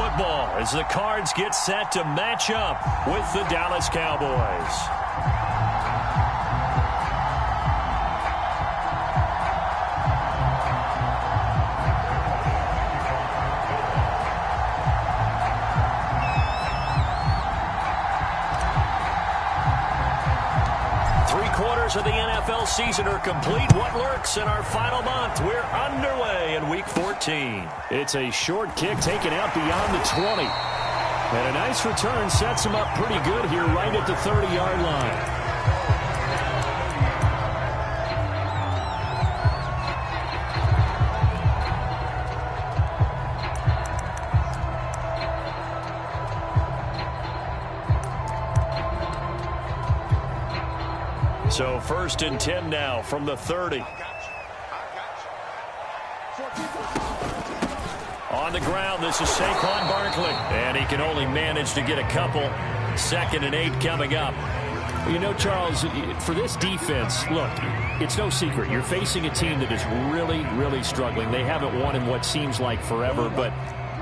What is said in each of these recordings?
football as the Cards get set to match up with the Dallas Cowboys. Of the NFL season are complete. What lurks in our final month? We're underway in Week 14. It's a short kick taken out beyond the 20. And a nice return sets him up pretty good here right at the 30-yard line. So 1st and 10 now from the 30. On the ground, this is Saquon Barkley. And he can only manage to get a couple. 2nd and 8 coming up. You know, Charles, for this defense, look, it's no secret. You're facing a team that is really, really struggling. They haven't won in what seems like forever. But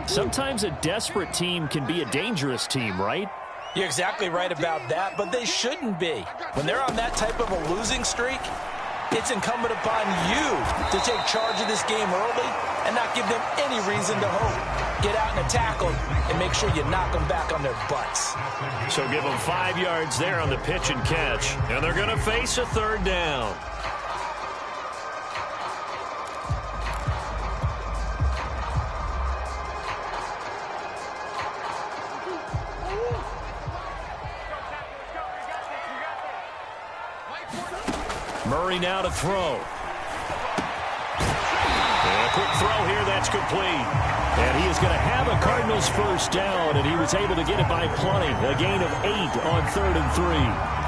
sometimes a desperate team can be a dangerous team, right? You're exactly right about that, but they shouldn't be. When they're on that type of a losing streak, it's incumbent upon you to take charge of this game early and not give them any reason to hope. Get out and tackle and make sure you knock them back on their butts. So give them 5 yards there on the pitch and catch, and they're going to face a 3rd down. Murray now to throw. And a quick throw here, that's complete. And he is going to have a Cardinals 1st down, and he was able to get it by plenty. A gain of 8 on 3rd and 3.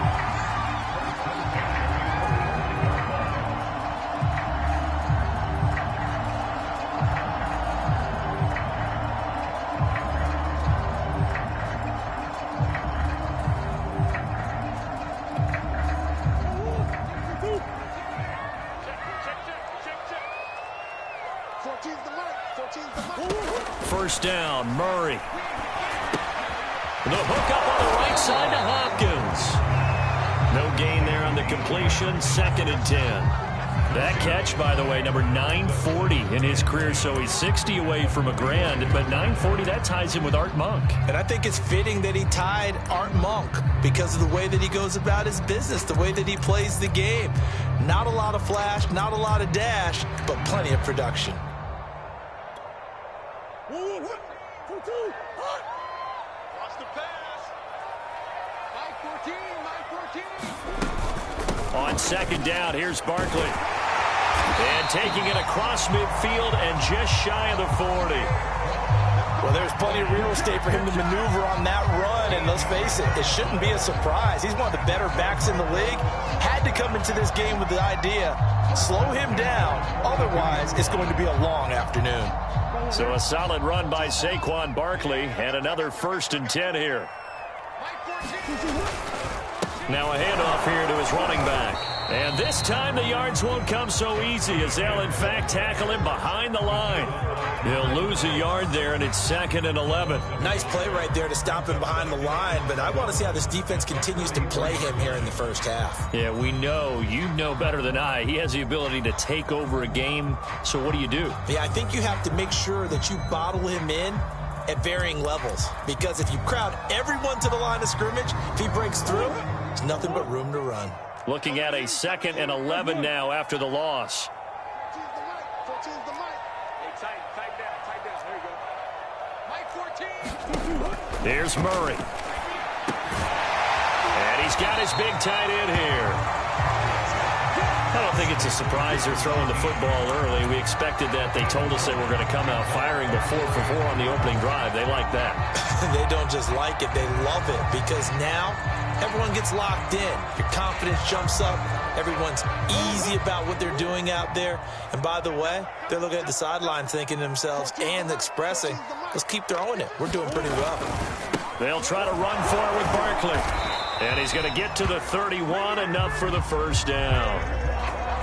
First down, Murray. The hook up on the right side to Hopkins. No gain there on the completion. 2nd and 10. That catch, by the way, number 940 in his career, so he's 60 away from a grand, but 940, that ties him with Art Monk. And I think it's fitting that he tied Art Monk because of the way that he goes about his business, the way that he plays the game. Not a lot of flash, not a lot of dash, but plenty of production. On 2nd down, here's Barkley. And taking it across midfield and just shy of the 40. Well, there's plenty of real estate for him to maneuver on that run, and let's face it, it shouldn't be a surprise. He's one of the better backs in the league. Had to come into this game with the idea, slow him down, otherwise it's going to be a long afternoon. So a solid run by Saquon Barkley, and another 1st and 10 here. Now a handoff here to his running back. And this time the yards won't come so easy as they'll in fact tackle him behind the line. He'll lose a yard there, and it's 2nd and 11. Nice play right there to stop him behind the line, but I want to see how this defense continues to play him here in the 1st half. Yeah, we know. You know better than I. He has the ability to take over a game, so what do you do? Yeah, I think you have to make sure that you bottle him in at varying levels, because if you crowd everyone to the line of scrimmage, if he breaks through, there's nothing but room to run. Looking at a 2nd and 11 now after the loss. There's Murray. And he's got his big tight end here. I don't think it's a surprise they're throwing the football early. We expected that. They told us they were going to come out firing the 4 for 4 on the opening drive. They like that. They don't just like it, they love it, because now everyone gets locked in. Your confidence jumps up. Everyone's easy about what they're doing out there. And by the way, they're looking at the sideline thinking to themselves and expressing, let's keep throwing it. We're doing pretty well. They'll try to run for it with Barkley. And he's going to get to the 31, enough for the 1st down.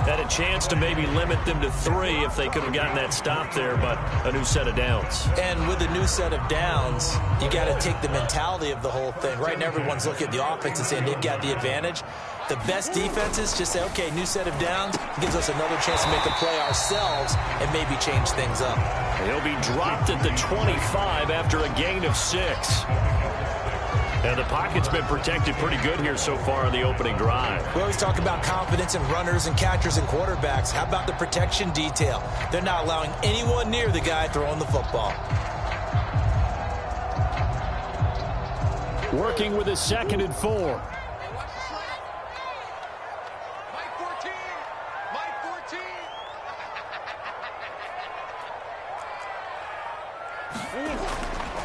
Had a chance to maybe limit them to 3 if they could have gotten that stop there, but a new set of downs. And with a new set of downs, you got to take the mentality of the whole thing. Right now, everyone's looking at the offense and saying they've got the advantage. The best defenses just say, okay, new set of downs gives us another chance to make a play ourselves and maybe change things up. He'll be dropped at the 25 after a gain of 6. And the pocket's been protected pretty good here so far on the opening drive. We always talk about confidence in runners and catchers and quarterbacks. How about the protection detail? They're not allowing anyone near the guy throwing the football. Working with a 2nd and 4.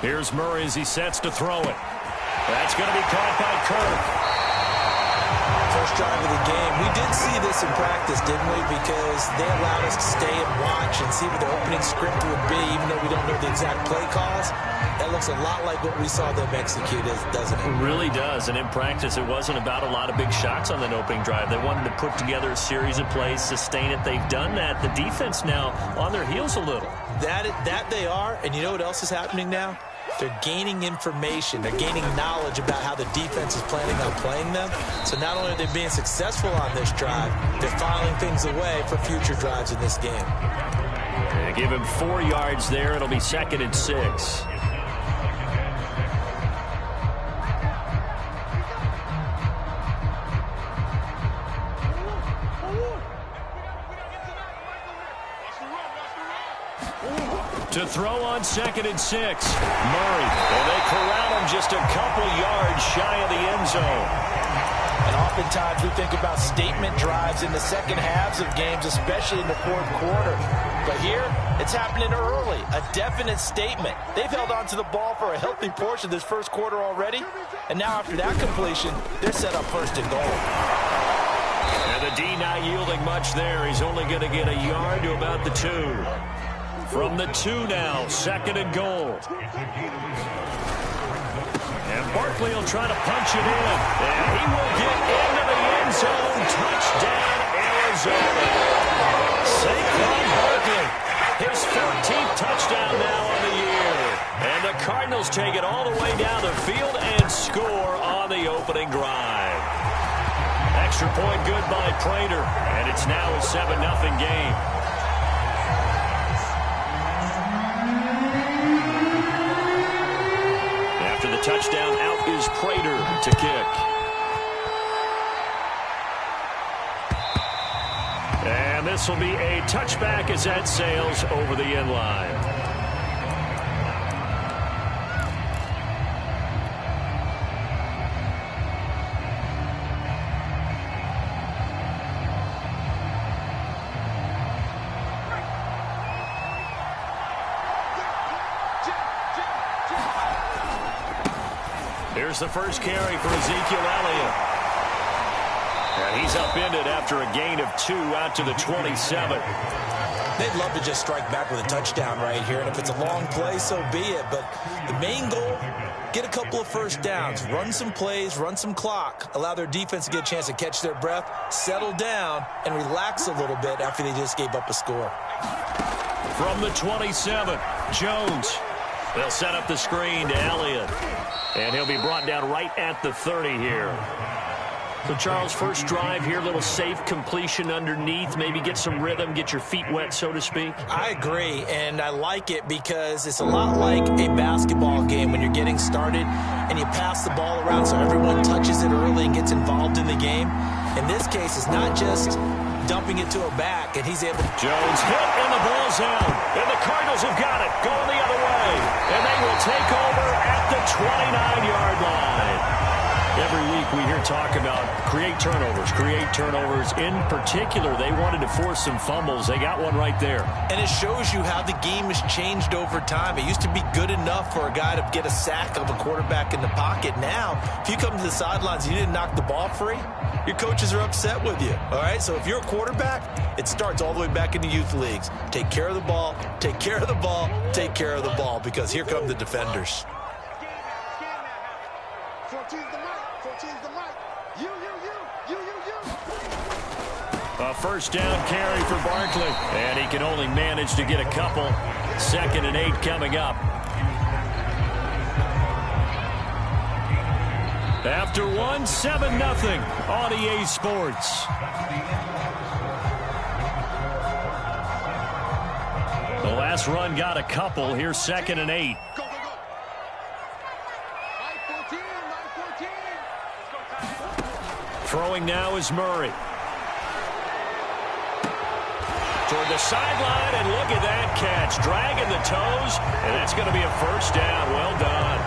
Here's Murray as he sets to throw it. That's going to be caught by Kirk. First drive of the game. We did see this in practice, didn't we? Because they allowed us to stay and watch and see what the opening script would be, even though we don't know the exact play calls. That looks a lot like what we saw them execute, doesn't it? It really does. And in practice, it wasn't about a lot of big shots on that opening drive. They wanted to put together a series of plays, sustain it. They've done that. The defense now on their heels a little. That they are. And you know what else is happening now? They're gaining information. They're gaining knowledge about how the defense is planning on playing them. So not only are they being successful on this drive, they're filing things away for future drives in this game. They give him 4 yards there. It'll be 2nd and 6. To throw on 2nd and 6. Murray. And they corral him just a couple yards shy of the end zone. And oftentimes we think about statement drives in the second halves of games, especially in the fourth quarter. But here, it's happening early. A definite statement. They've held on to the ball for a healthy portion of this first quarter already. And now after that completion, they're set up 1st and goal. And the D not yielding much there. He's only going to get a yard to about the 2. From the 2 now, 2nd and goal. And Barkley will try to punch it in. And he will get into the end zone. Touchdown, Arizona. Saquon Barkley, his 14th touchdown now on the year. And the Cardinals take it all the way down the field and score on the opening drive. Extra point good by Prater. And it's now a 7-0 game. After the touchdown, out is Prater to kick. And this will be a touchback as that sails over the end line. Here's the first carry for Ezekiel Elliott. And he's upended after a gain of 2 out to the 27. They'd love to just strike back with a touchdown right here. And if it's a long play, so be it. But the main goal, get a couple of first downs, run some plays, run some clock, allow their defense to get a chance to catch their breath, settle down, and relax a little bit after they just gave up a score. From the 27, Jones. They'll set up the screen to Elliott. And he'll be brought down right at the 30 here. So, Charles, first drive here, little safe completion underneath, maybe get some rhythm, get your feet wet, so to speak. I agree, and I like it because it's a lot like a basketball game when you're getting started and you pass the ball around so everyone touches it early and gets involved in the game. In this case, it's not just dumping it to a back, and he's able to... Jones hit, and the ball's out. And the Cardinals have got it, going the other way. And they will take over at the 29-yard line. Every week we hear talk about create turnovers. In particular, they wanted to force some fumbles. They got one right there. And it shows you how the game has changed over time. It used to be good enough for a guy to get a sack of a quarterback in the pocket. Now, if you come to the sidelines and you didn't knock the ball free, your coaches are upset with you. All right? So if you're a quarterback, it starts all the way back in the youth leagues. Take care of the ball, take care of the ball, take care of the ball, because here come the defenders. 14's the mic. 14's the mic. You. A first down carry for Barkley. And he can only manage to get a couple. 2nd and 8 coming up. After 1, 7-0 on EA Sports. The last run got a couple. Here's 2nd and 8. Throwing now is Murray. Toward the sideline, and look at that catch. Dragging the toes, and that's going to be a first down. Well done.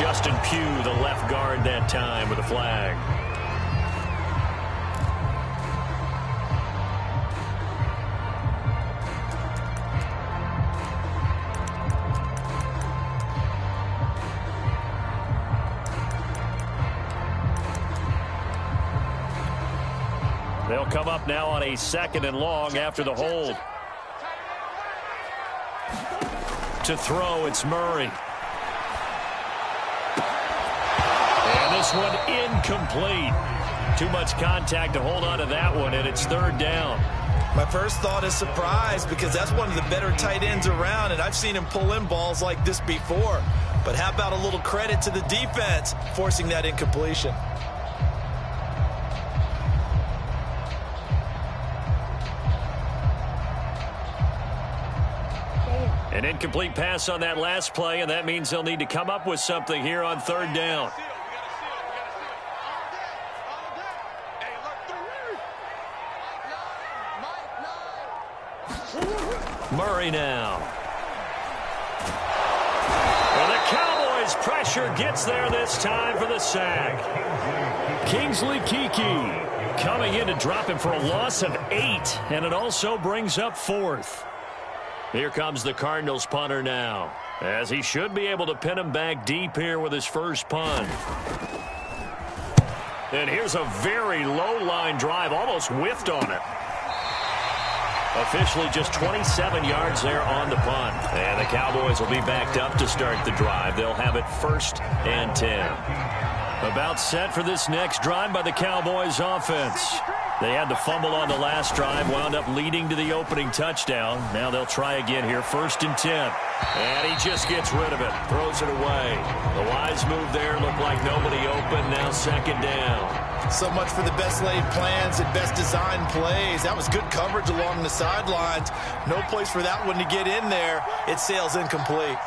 Justin Pugh, the left guard that time with a flag. They'll come up now on a 2nd and long after the hold. To throw, it's Murray. And this one incomplete. Too much contact to hold on to that one, and it's 3rd down. My first thought is surprise, because that's one of the better tight ends around, and I've seen him pull in balls like this before. But how about a little credit to the defense forcing that incompletion? An incomplete pass on that last play, and that means they'll need to come up with something here on 3rd down. Murray now. And the Cowboys pressure gets there this time for the sack. Kingsley Keke coming in to drop him for a loss of 8, and it also brings up 4th. Here comes the Cardinals punter now, as he should be able to pin him back deep here with his first punt. And here's a very low line drive, almost whiffed on it. Officially just 27 yards there on the punt. And the Cowboys will be backed up to start the drive. They'll have it 1st and 10. About set for this next drive by the Cowboys offense. They had the fumble on the last drive, wound up leading to the opening touchdown. Now they'll try again here, 1st and 10. And he just gets rid of it, throws it away. The wise move there, looked like nobody open, now 2nd down. So much for the best laid plans and best designed plays. That was good coverage along the sidelines. No place for that one to get in there. It sails incomplete.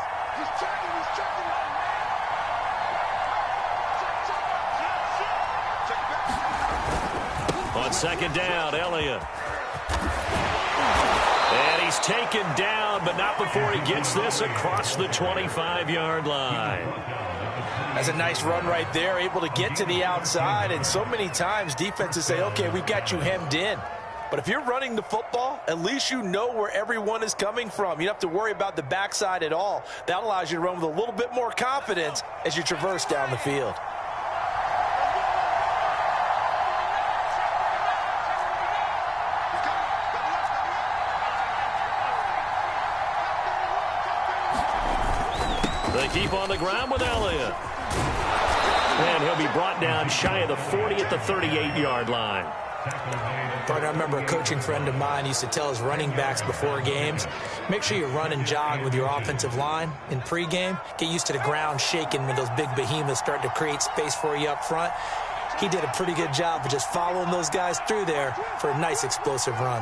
On 2nd down, Elliott. And he's taken down, but not before he gets this across the 25-yard line. That's a nice run right there, able to get to the outside. And so many times defenses say, okay, we've got you hemmed in. But if you're running the football, at least you know where everyone is coming from. You don't have to worry about the backside at all. That allows you to run with a little bit more confidence as you traverse down the field. They keep on the ground with Elliott. And he'll be brought down shy of the 40 at the 38-yard line. Partner, I remember a coaching friend of mine used to tell his running backs before games, make sure you run and jog with your offensive line in pregame. Get used to the ground shaking when those big behemoths start to create space for you up front. He did a pretty good job of just following those guys through there for a nice explosive run.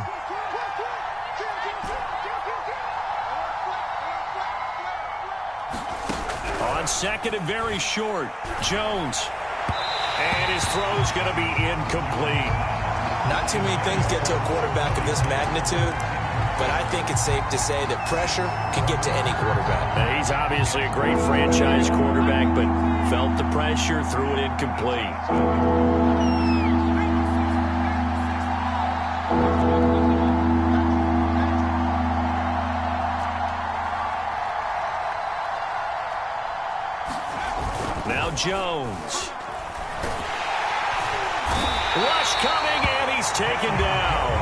On 2nd and very short, Jones. And his throw's going to be incomplete. Not too many things get to a quarterback of this magnitude, but I think it's safe to say that pressure can get to any quarterback. Now, he's obviously a great franchise quarterback, but felt the pressure, threw it incomplete. Now Jones. Rush coming, and he's taken down.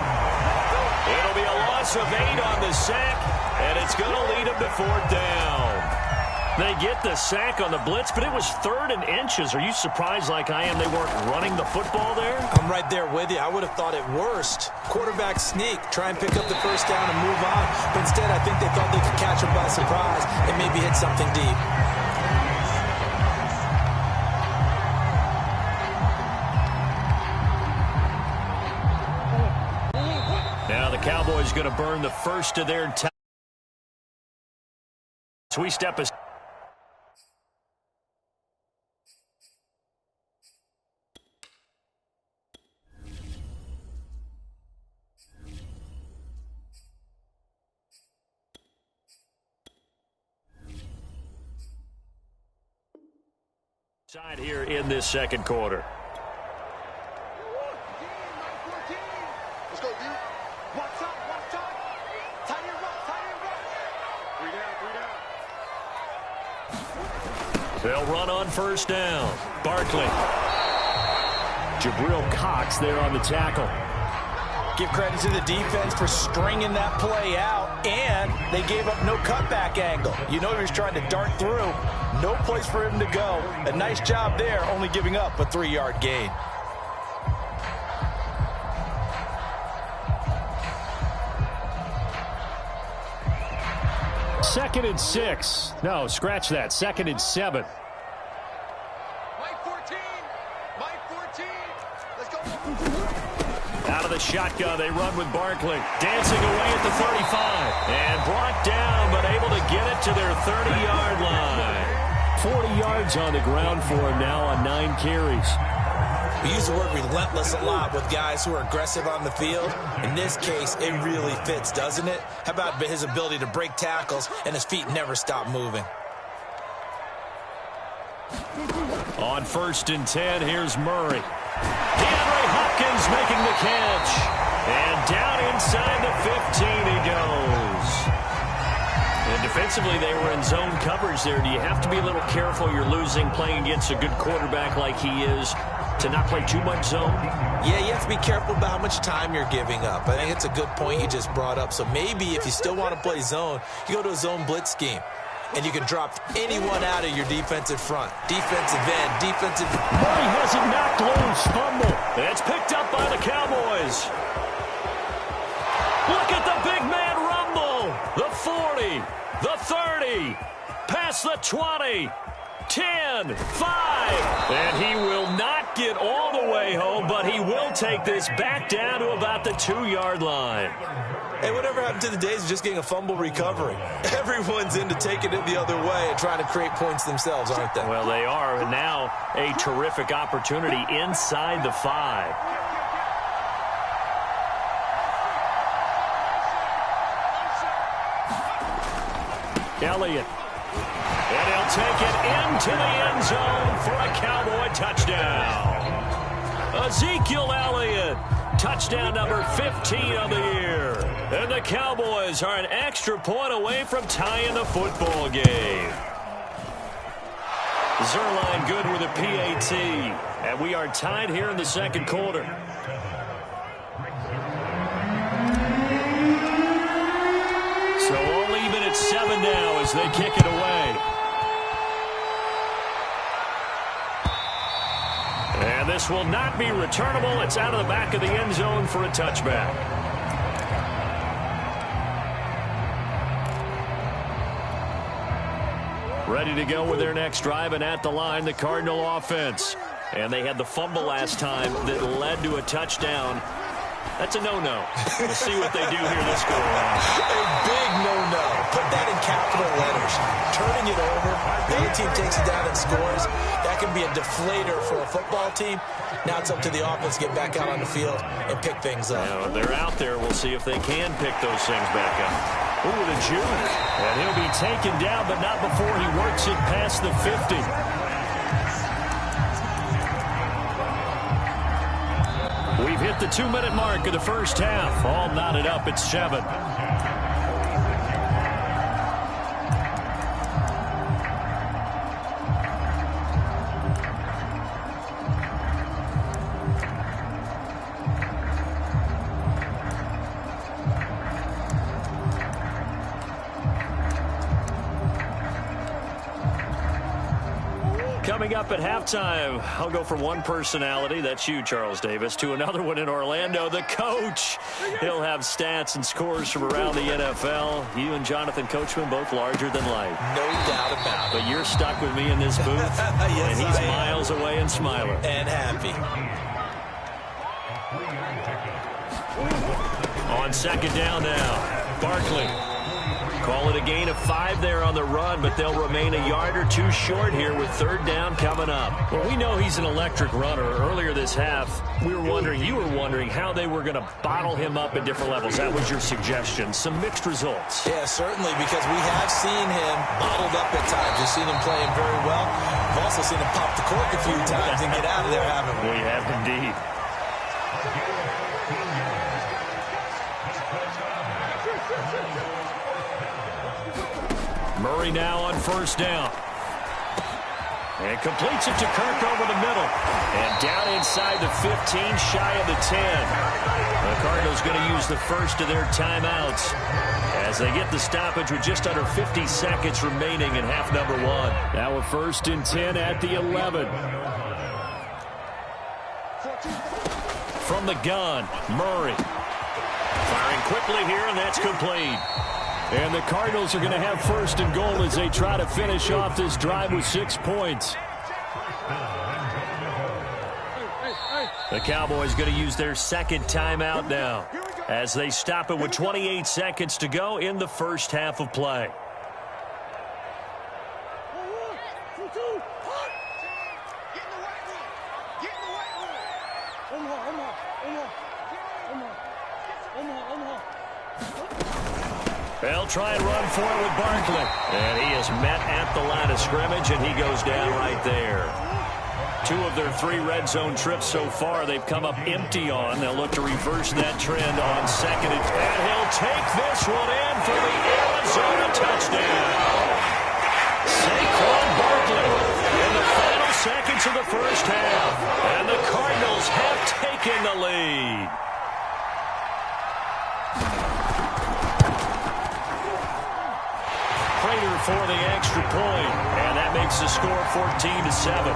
It'll be a loss of 8 on the sack, and it's going to lead him to 4th down. They get the sack on the blitz, but it was 3rd and inches. Are you surprised like I am they weren't running the football there? I'm right there with you. I would have thought at worst, quarterback sneak, try and pick up the first down and move on. But instead, I think they thought they could catch him by surprise and maybe hit something deep. Now the Cowboys going to burn the first of their time. So we step aside. Side here in this second quarter. Let's go, D. Watch out, watch out. Tight end run, tight end run. 3 down, 3 down. They'll run on first down. Barkley. Jabril Cox there on the tackle. Give credit to the defense for stringing that play out, and they gave up no cutback angle. You know he was trying to dart through. No place for him to go. A nice job there, only giving up a 3-yard gain. Second and 6. No, scratch that. 2nd and 7. Mike 14. Mike 14. Let's go. Out of the shotgun, they run with Barkley. Dancing away at the 35. And brought down, but able to get it to their 30-yard line. 40 yards on the ground for him now on 9 carries. We use the word relentless a lot with guys who are aggressive on the field. In this case, it really fits, doesn't it? How about his ability to break tackles and his feet never stop moving? On 1st and 10, here's Murray. DeAndre Hopkins making the catch. And down inside the 15 he goes. And defensively, they were in zone coverage there. Do you have to be a little careful? You're losing playing against a good quarterback like he is to not play too much zone? Yeah, you have to be careful about how much time you're giving up. I think it's a good point you just brought up. So maybe if you still want to play zone, you go to a zone blitz scheme. And you can drop anyone out of your defensive front. Defensive end, defensive... Murray has it knocked loose. Fumble. It's picked up by the Cowboys. Look at the big man rumble. The 40, the 30, past the 20, 10, 5. And he will not get all the way home, but he will take this back down to about the 2-yard line. Hey, whatever happened to the days of just getting a fumble recovery? Everyone's into taking it the other way and trying to create points themselves, aren't they? Well, they are. And now a terrific opportunity inside the 5. Elliott. And he'll take it into the end zone for a Cowboy touchdown. Ezekiel Elliott. Touchdown number 15 of the year. And the Cowboys are an extra point away from tying the football game. Zerline good with a PAT. And we are tied here in the second quarter. So all even at 7 now as they kick it away. And this will not be returnable. It's out of the back of the end zone for a touchback. Ready to go with their next drive, and at the line, the Cardinal offense. And they had the fumble last time that led to a touchdown. That's a no-no. We'll see what they do here this go around. A big no-no. Put that in capital letters. Turning it over, the other team takes it down and scores. That can be a deflator for a football team. Now it's up to the offense to get back out on the field and pick things up. Now, they're out there. We'll see if they can pick those things back up. Ooh, the juke. And he'll be taken down, but not before he works it past the 50. We've hit the 2-minute mark of the first half. All knotted up at 7. Coming up at halftime, I'll go from one personality, that's you, Charles Davis, to another one in Orlando, the coach. He'll have stats and scores from around the NFL. You and Jonathan Coachman both larger than life. No doubt about it. But you're stuck with me in this booth, yes, and he's miles away and smiling. And happy. On second down now, Barkley. Call it a gain of 5 there on the run, but they'll remain a yard or two short here with third down coming up. Well, we know he's an electric runner. Earlier this half, you were wondering how they were going to bottle him up at different levels. That was your suggestion. Some mixed results. Yeah, certainly, because we have seen him bottled up at times. We've seen him playing very well. We've also seen him pop the cork a few times and get out of there, haven't we? We have indeed. Murray now on first down. And completes it to Kirk over the middle. And down inside the 15, shy of the 10. The Cardinals going to use the first of their timeouts as they get the stoppage with just under 50 seconds remaining in half number 1. Now a 1st and 10 at the 11. From the gun, Murray. Firing quickly here, and that's complete. And the Cardinals are going to have 1st and goal as they try to finish off this drive with 6 points. The Cowboys going to use their second timeout now as they stop it with 28 seconds to go in the first half of play. They'll try and run for it with Barkley. And he is met at the line of scrimmage, and he goes down right there. 2 of their 3 red zone trips so far they've come up empty on. They'll look to reverse that trend on second. And he'll take this one in for the Arizona touchdown. Saquon Barkley in the final seconds of the first half. And the Cardinals have taken the lead. For the extra point, and that makes the score 14-7.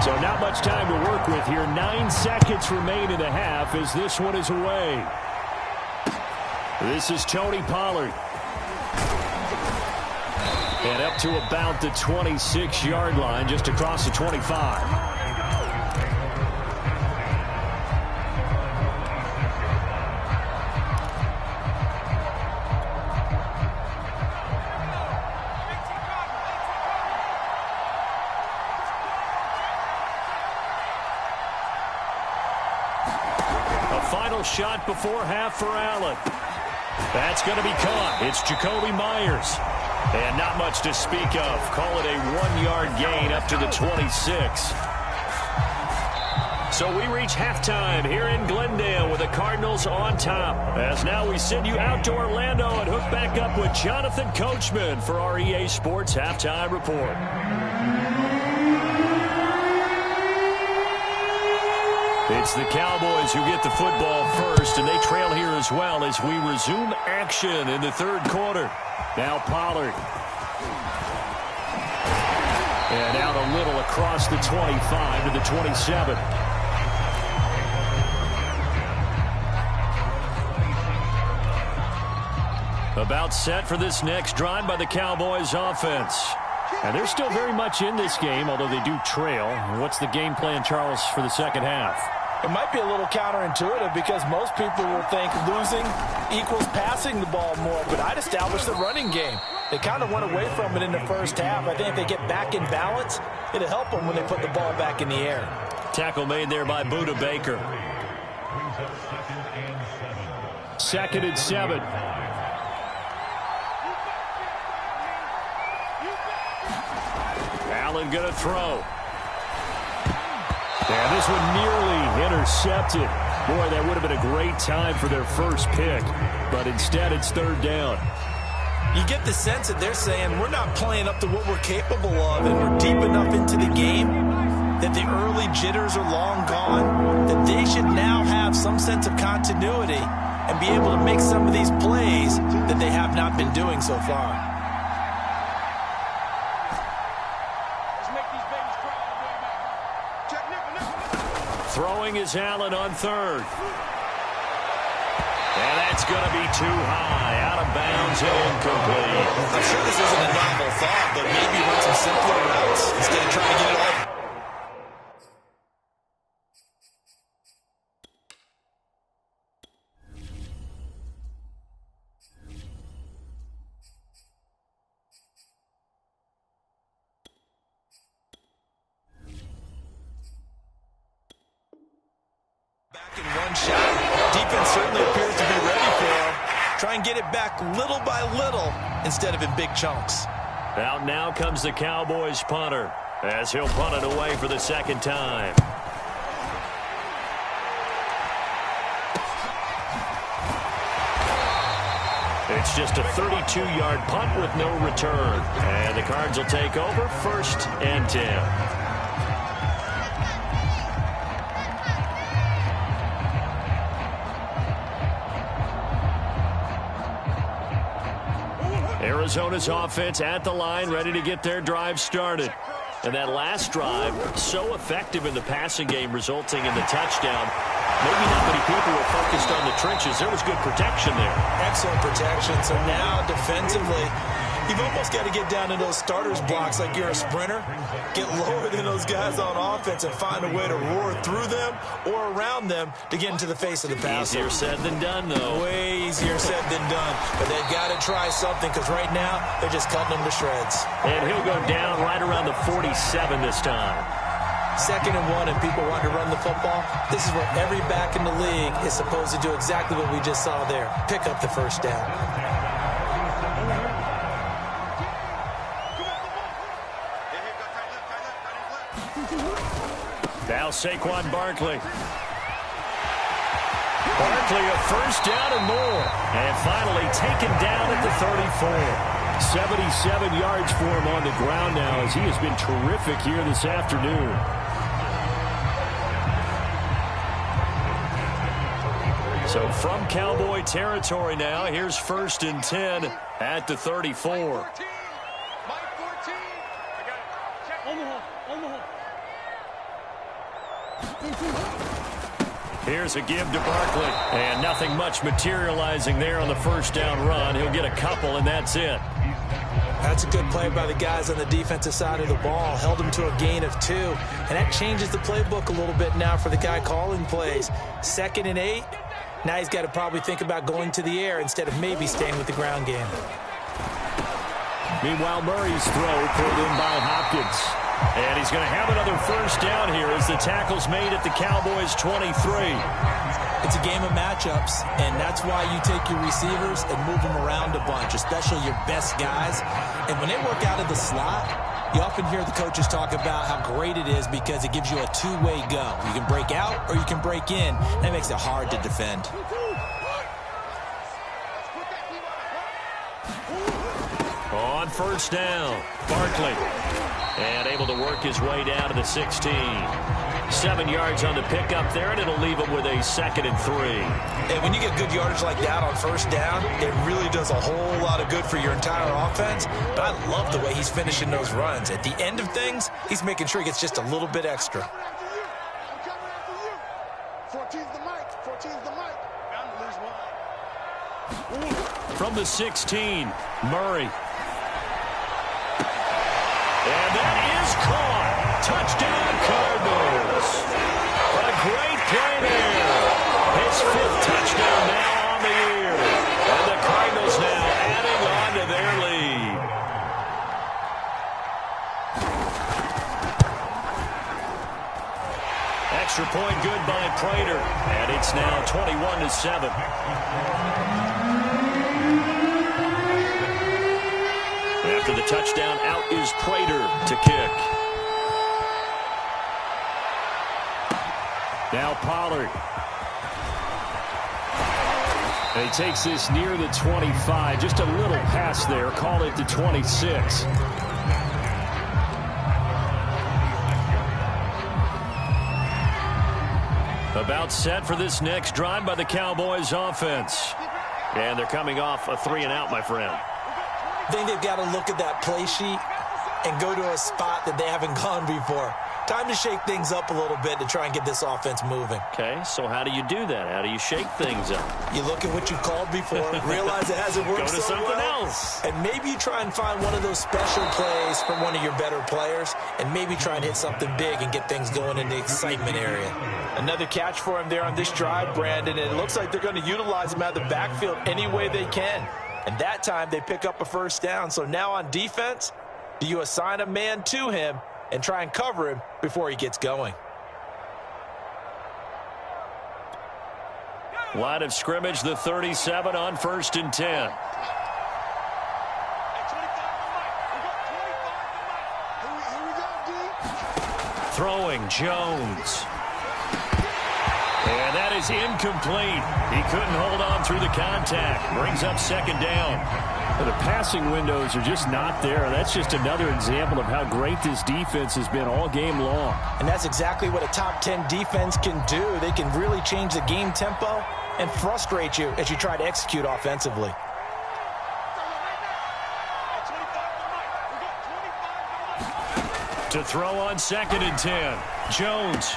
So not much time to work with here. 9 seconds remain in the half as this one is away. This is Tony Pollard. And up to about the 26-yard line, just across the 25. Shot before half for Allen. That's going to be caught. It's Jacoby Myers. And not much to speak of. Call it a 1-yard gain up to the 26. So we reach halftime here in Glendale with the Cardinals on top. As now we send you out to Orlando and hook back up with Jonathan Coachman for our EA Sports Halftime Report. It's the Cowboys who get the football first, and they trail here as well as we resume action in the third quarter. Now Pollard. And out a little across the 25 to the 27. About set for this next drive by the Cowboys offense. And they're still very much in this game, although they do trail. What's the game plan, Charles, for the second half? It might be a little counterintuitive because most people will think losing equals passing the ball more, but I'd establish the running game. They kind of went away from it in the first half. I think if they get back in balance, it'll help them when they put the ball back in the air. Tackle made there by Buda Baker. 2nd and 7. Allen going to throw. And this one nearly intercepted. Boy, that would have been a great time for their first pick. But instead, it's third down. You get the sense that they're saying we're not playing up to what we're capable of, and we're deep enough into the game that the early jitters are long gone, that they should now have some sense of continuity and be able to make some of these plays that they have not been doing things so far. Throwing is Allen on third. And that's going to be too high. Out of bounds and incomplete. I'm sure this isn't a novel thought, but maybe run some simpler routes instead of trying to get it all. Back in one shot. Defense certainly appears to be ready for him. Try and get it back little by little instead of in big chunks. Out now comes the Cowboys punter as he'll punt it away for the second time. It's just a 32-yard punt with no return. And the Cards will take over 1st and 10. Arizona's offense at the line, ready to get their drive started. And that last drive, so effective in the passing game, resulting in the touchdown. Maybe not many people were focused on the trenches. There was good protection there. Excellent protection. So now, defensively, you've almost got to get down to those starters blocks like you're a sprinter. Get lower than those guys on offense and find a way to roar through them or around them to get into the face of the passer. Easier said than done, though. Way easier said than done. But they've got to try something because right now they're just cutting them to shreds. And he'll go down right around the 47 this time. 2nd and 1 and people want to run the football. This is where every back in the league is supposed to do exactly what we just saw there. Pick up the first down. Now Saquon Barkley. Barkley a first down and more. And finally taken down at the 34. 77 yards for him on the ground now as he has been terrific here this afternoon. So from Cowboy territory now, here's 1st and 10 at the 34. Here's a give to Barkley. And nothing much materializing there on the first down run. He'll get a couple, and that's it. That's a good play by the guys on the defensive side of the ball. Held him to a gain of 2. And that changes the playbook a little bit now for the guy calling plays. 2nd and 8. Now he's got to probably think about going to the air instead of maybe staying with the ground game. Meanwhile, Murray's throw pulled in by Hopkins. And he's going to have another first down here as the tackle's made at the Cowboys' 23. It's a game of matchups, and that's why you take your receivers and move them around a bunch, especially your best guys. And when they work out of the slot, you often hear the coaches talk about how great it is because it gives you a two-way go. You can break out or you can break in. That makes it hard to defend. On first down, Barkley. And able to work his way down to the 16. 7 yards on the pickup there, and it'll leave him with a 2nd and 3. And when you get good yardage like that on first down, it really does a whole lot of good for your entire offense. But I love the way he's finishing those runs. At the end of things, he's making sure he gets just a little bit extra. 14's the mic. 14's the mic. Bound to lose one. From the 16, Murray. And that is caught. Touchdown, Cardinals. A great play there. His 5th touchdown now on the year. And the Cardinals now adding on to their lead. Extra point good by Prater. And it's now 21-7. After the touchdown, out is Prater to kick. Now Pollard. And he takes this near the 25. Just a little pass there. Call it the 26. About set for this next drive by the Cowboys offense. And they're coming off a 3-and-out, my friend. I think they've got to look at that play sheet and go to a spot that they haven't gone before. Time to shake things up a little bit to try and get this offense moving. Okay, so how do you do that? How do you shake things up? You look at what you called before, realize it hasn't worked Go to so something well, else. and maybe you try and find one of those special plays from one of your better players, and maybe try and hit something big and get things going in the excitement area. Another catch for him there on this drive, Brandon, and it looks like they're going to utilize him out of the backfield any way they can. And that time they pick up a first down. So now on defense, do you assign a man to him and try and cover him before he gets going? Line of scrimmage, the 37 on 1st and 10. Throwing, Jones. And that is incomplete. He couldn't hold on through the contact. Brings up 2nd down. Well, the passing windows are just not there. That's just another example of how great this defense has been all game long. And that's exactly what a top 10 defense can do. They can really change the game tempo and frustrate you as you try to execute offensively. To throw on 2nd and 10. Jones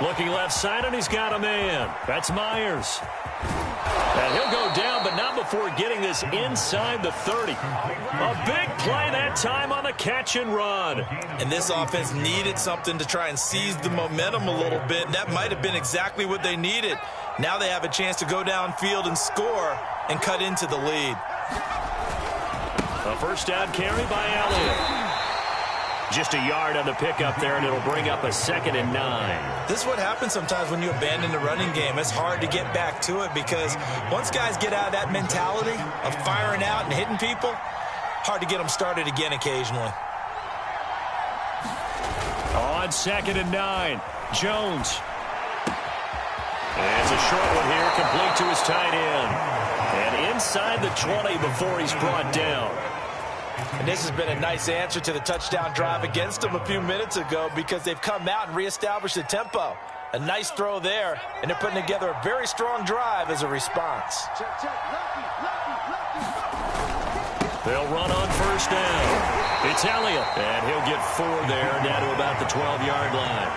looking left side, and he's got a man. That's Myers. And he'll go down, but not before getting this inside the 30. A big play that time on the catch and run. And this offense needed something to try and seize the momentum a little bit. And that might have been exactly what they needed. Now they have a chance to go downfield and score and cut into the lead. A first down carry by Elliott. Just a yard on the pickup there, and it'll bring up a 2nd and 9. This is what happens sometimes when you abandon the running game. It's hard to get back to it because once guys get out of that mentality of firing out and hitting people, hard to get them started again occasionally. On 2nd and 9, Jones. There's a short one here, complete to his tight end. And inside the 20 before he's brought down. And this has been a nice answer to the touchdown drive against them a few minutes ago because they've come out and reestablished the tempo. A nice throw there, and they're putting together a very strong drive as a response. They'll run on 1st down. It's Elliott, and he'll get 4 there, down to about the 12-yard line.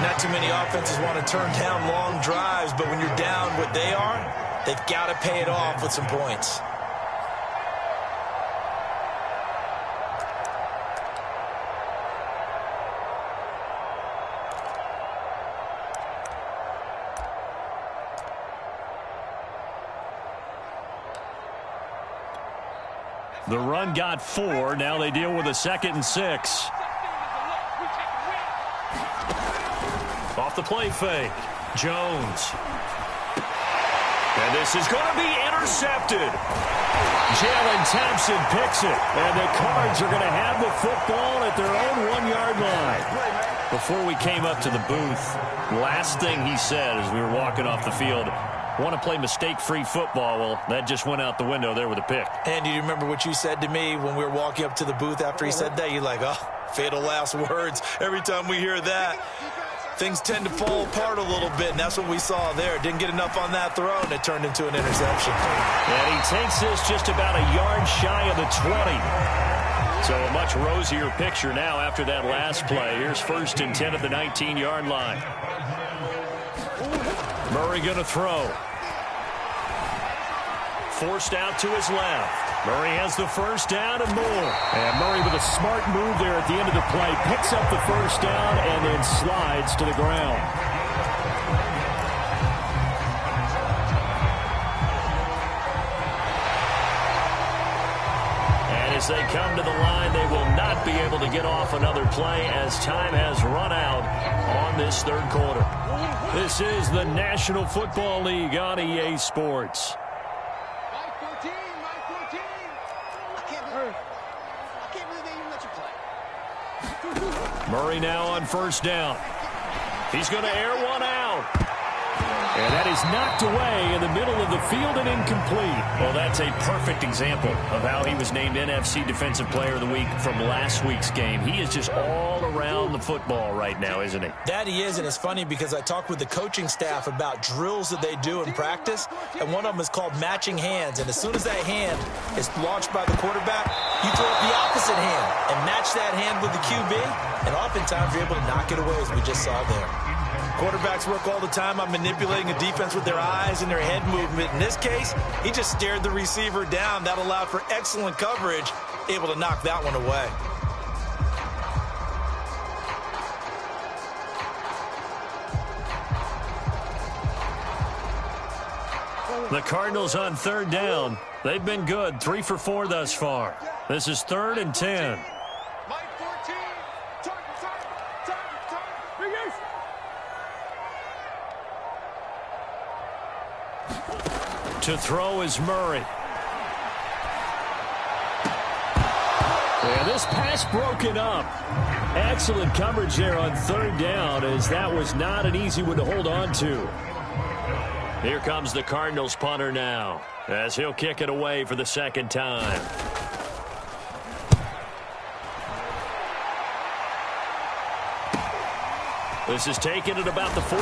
Not too many offenses want to turn down long drives, but when you're down what they are, they've got to pay it off with some points. The run got 4. Now they deal with a 2nd and 6. Off the play fake. Jones. And this is going to be intercepted. Jalen Thompson picks it. And the Cards are going to have the football at their own 1-yard line. Before we came up to the booth, last thing he said as we were walking off the field, want to play mistake-free football. Well, that just went out the window there with a pick. And do you remember what you said to me when we were walking up to the booth after he said that? You're like, oh, fatal last words. Every time we hear that, things tend to fall apart a little bit, and that's what we saw there. Didn't get enough on that throw, and it turned into an interception. And he takes this just about a yard shy of the 20. So a much rosier picture now after that last play. Here's 1st and 10 at the 19-yard line. Murray going to throw. Forced out to his left. Murray has the first down and more. And Murray with a smart move there at the end of the play. Picks up the first down and then slides to the ground. And as they come to the line, they will not be able to get off another play as time has run out on this 3rd quarter. This is the National Football League on EA Sports. Murray now on 1st down. He's going to air one out. And that is knocked away in the middle of the field and incomplete. Well, that's a perfect example of how he was named NFC Defensive Player of the Week from last week's game. He is just all around the football right now, isn't he? That he is, and it's funny because I talked with the coaching staff about drills that they do in practice, and one of them is called matching hands. And as soon as that hand is launched by the quarterback, you throw up the opposite hand and match that hand with the QB, and oftentimes you're able to knock it away, as we just saw there. Quarterbacks work all the time on manipulating a defense with their eyes and their head movement. In this case, he just stared the receiver down. That allowed for excellent coverage, able to knock that one away. The Cardinals on third down. They've been good, 3 for 4 thus far. This is 3rd and 10. To throw is Murray. And this pass broken up. Excellent coverage there on third down, as that was not an easy one to hold on to. Here comes the Cardinals punter now, as he'll kick it away for the second time. This is taken at about the 14.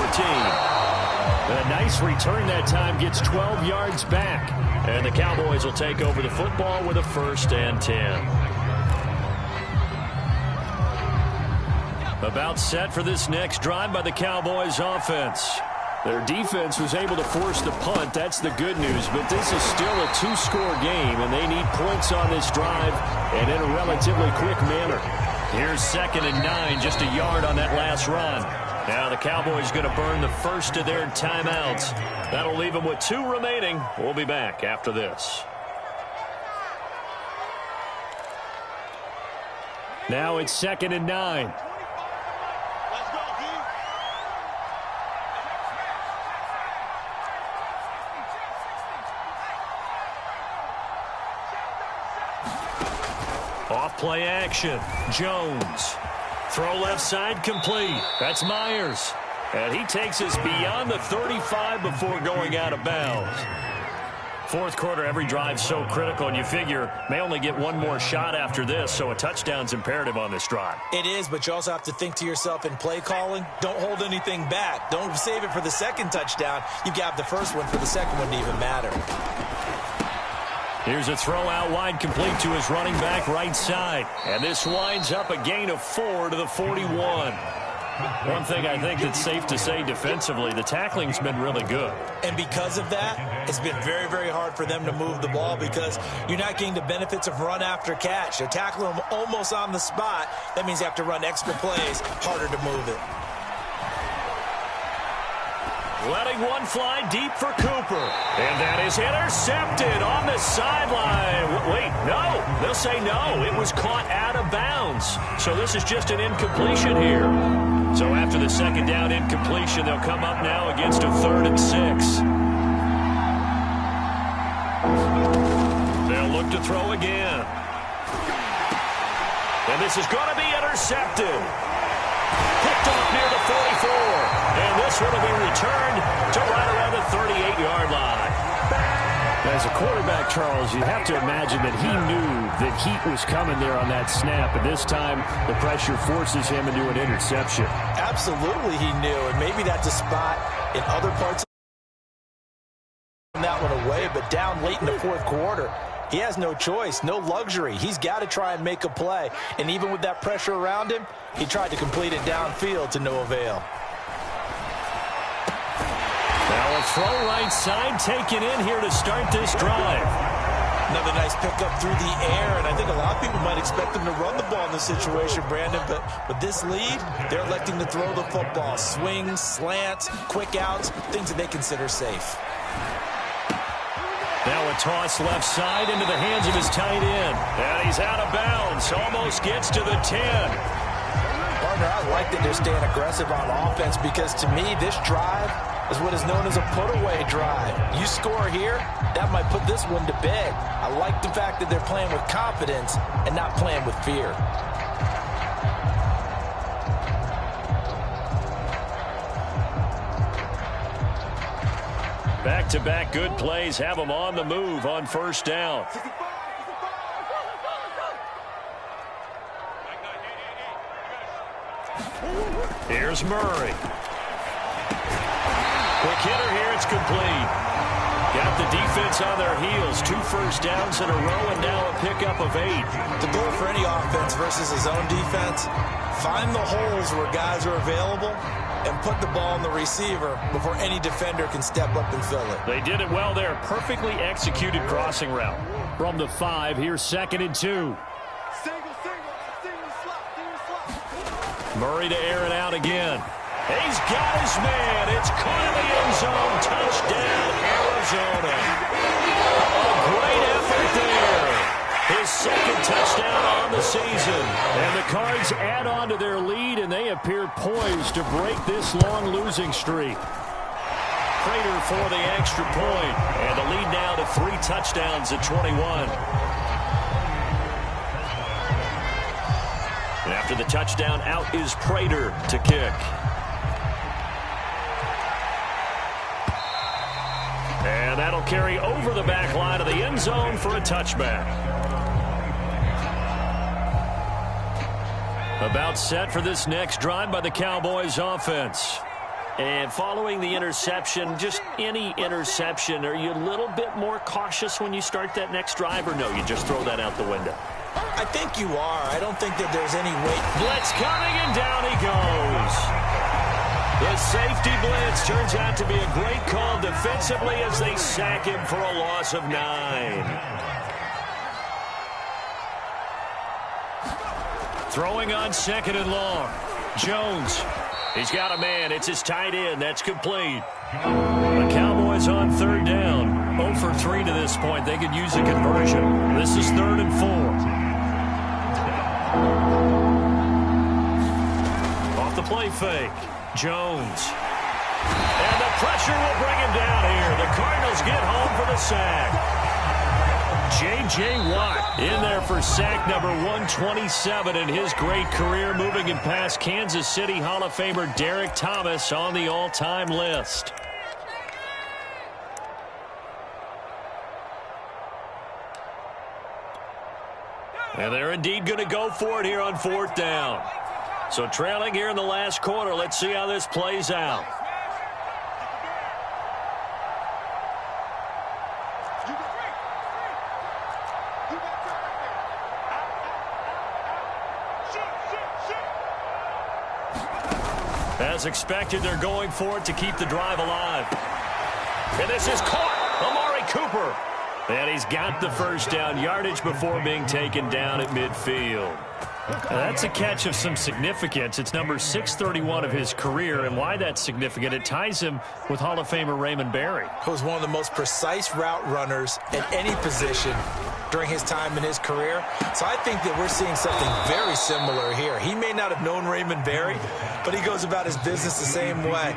A nice return that time, gets 12 yards back. And the Cowboys will take over the football with a 1st and 10. About set for this next drive by the Cowboys offense. Their defense was able to force the punt. That's the good news. But this is still a 2-score game, and they need points on this drive and in a relatively quick manner. Here's 2nd and 9, just a yard on that last run. Now the Cowboys going to burn the first of their timeouts. That'll leave them with 2 remaining. We'll be back after this. Now it's 2nd and 9. Off play action. Jones. Throw left side complete. That's Myers. And he takes us beyond the 35 before going out of bounds. Fourth quarter, every drive so critical, and you figure may only get one more shot after this, so a touchdown's imperative on this drive. It is, but you also have to think to yourself in play calling, don't hold anything back. Don't save it for the second touchdown. You got the first one for the second one to even matter. Here's a throw out wide, complete to his running back right side. And this winds up a gain of 4 to the 41. One thing I think that's safe to say defensively, the tackling's been really good. And because of that, it's been very, very hard for them to move the ball because you're not getting the benefits of run after catch. They're tackling them almost on the spot. That means you have to run extra plays, harder to move it. Letting one fly deep for Cooper. And that is intercepted on the sideline. Wait, no. They'll say no. It was caught out of bounds. So this is just an incompletion here. So after the second down incompletion, they'll come up now against a 3rd and 6. They'll look to throw again. And this is going to be intercepted. Picked off near the 44. And this one will be returned to right around the 38-yard line. As a quarterback, Charles, you have to imagine that he knew that heat was coming there on that snap. And this time, the pressure forces him into an interception. Absolutely he knew. And maybe that's a spot in other parts of that one away. But down late in the fourth quarter, he has no choice, no luxury. He's got to try and make a play. And even with that pressure around him, he tried to complete it downfield to no avail. Now a throw right side taken in here to start this drive. Another nice pickup through the air, and I think a lot of people might expect them to run the ball in this situation, Brandon, but with this lead, they're electing to throw the football. Swings, slants, quick outs, things that they consider safe. Now a toss left side into the hands of his tight end. And he's out of bounds, almost gets to the 10. Partner, I like that they're staying aggressive on offense because to me, this drive is what is known as a put-away drive. You score here, that might put this one to bed. I like the fact that they're playing with confidence and not playing with fear. Back-to-back good plays have them on the move on first down. Here's Murray. Quick hitter here. It's complete. Got the defense on their heels. 2 first downs in a row and now a pickup of 8. The goal for any offense versus his own defense, find the holes where guys are available and put the ball on the receiver before any defender can step up and fill it. They did it well there. Perfectly executed crossing route. From the 5, here's 2nd and 2. Murray to air it out again. He's got his man. It's caught in the end zone. Touchdown, Arizona. A great effort there. His 2nd touchdown on the season. And the Cards add on to their lead, and they appear poised to break this long losing streak. Prater for the extra point. And the lead now to 3 touchdowns at 21. And after the touchdown, out is Prater to kick. And that'll carry over the back line of the end zone for a touchback. About set for this next drive by the Cowboys offense. And following the interception, just any interception, are you a little bit more cautious when you start that next drive, or no, you just throw that out the window? I think you are. I don't think that there's any weight. Blitz coming, and down he goes. The safety blitz turns out to be a great call defensively as they sack him for a loss of 9. Throwing on 2nd and long. Jones. He's got a man. It's his tight end. That's complete. The Cowboys on 3rd down. 0 for 3 to this point. They could use a conversion. This is 3rd and 4. Off the play fake. Jones. And the pressure will bring him down here. The Cardinals get home for the sack. J.J. Watt in there for sack number 127 in his great career, moving him past Kansas City Hall of Famer Derek Thomas on the all-time list. And they're indeed going to go for it here on 4th down. So trailing here in the last quarter. Let's see how this plays out. As expected, they're going for it to keep the drive alive. And this is caught. Amari Cooper. And he's got the first down, yardage before being taken down at midfield. That's a catch of some significance. It's number 631 of his career, and why that's significant, it ties him with Hall of Famer Raymond Berry. He was one of the most precise route runners at any position during his time in his career. So I think that we're seeing something very similar here. He may not have known Raymond Berry, but he goes about his business the same way.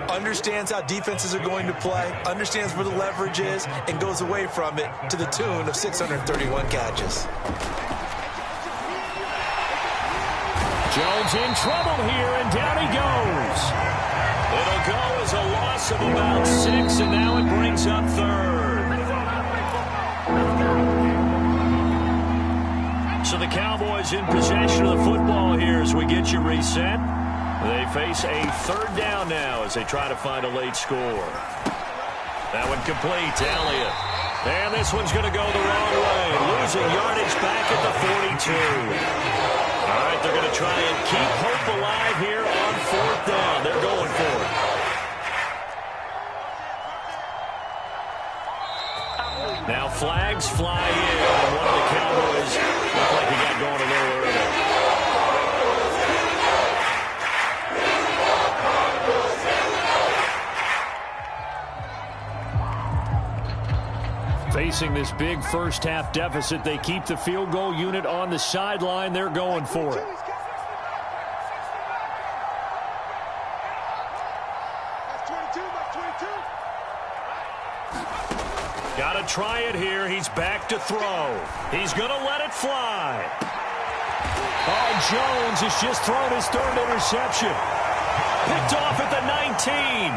Understands how defenses are going to play, understands where the leverage is, and goes away from it to the tune of 631 catches. Jones in trouble here, and down he goes. It'll go as a loss of about 6, and now it brings up 3rd. So the Cowboys in possession of the football here as we get you reset. They face a 3rd down now as they try to find a late score. That one complete to Elliott. And this one's going to go the wrong way. Losing yardage back at the 42. All right, they're going to try and keep hope alive here on 4th down. They're going for it. Now flags fly in, and one of the Cowboys looked like he got going a little early. Facing this big first-half deficit, they keep the field goal unit on the sideline. They're going for it. Got to try it here. He's back to throw. He's going to let it fly. Oh, Jones has just thrown his 3rd interception. Picked off at the 19.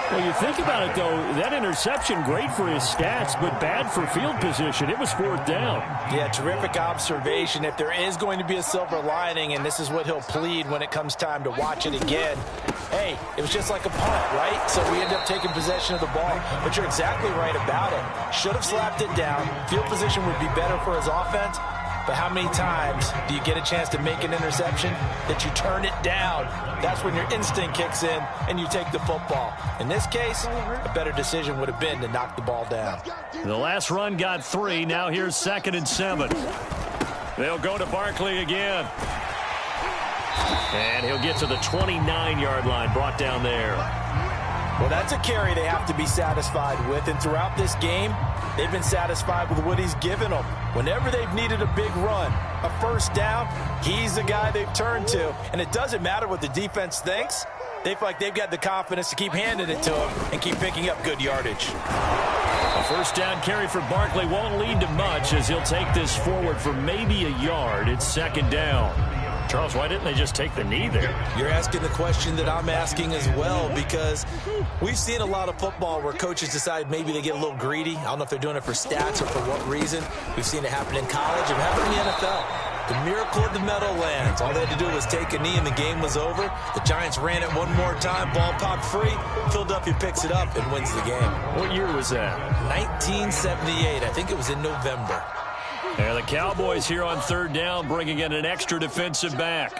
Well, you think about it, though, that interception, great for his stats, but bad for field position. It was 4th down. Yeah, terrific observation. If there is going to be a silver lining, and this is what he'll plead when it comes time to watch it again, hey, it was just like a punt, right? So we end up taking possession of the ball. But you're exactly right about it. Should have slapped it down. Field position would be better for his offense. But how many times do you get a chance to make an interception that you turn it down? That's when your instinct kicks in and you take the football. In this case, a better decision would have been to knock the ball down. The last run got 3. Now here's 2nd and 7. They'll go to Barkley again. And he'll get to the 29-yard line, brought down there. Well, that's a carry they have to be satisfied with. And throughout this game, they've been satisfied with what he's given them. Whenever they've needed a big run, a first down, he's the guy they've turned to. And it doesn't matter what the defense thinks. They feel like they've got the confidence to keep handing it to him and keep picking up good yardage. A first down carry for Barkley won't lead to much as he'll take this forward for maybe a yard. It's 2nd down. Charles, why didn't they just take the knee there? You're asking the question that I'm asking as well, because we've seen a lot of football where coaches decide maybe they get a little greedy. I don't know if they're doing it for stats or for what reason. We've seen it happen in college and happen in the NFL. The miracle of the Meadowlands. All they had to do was take a knee and the game was over. The Giants ran it one more time. Ball popped free. Philadelphia picks it up and wins the game. What year was that? 1978. I think it was in November. And the Cowboys here on 3rd down, bringing in an extra defensive back.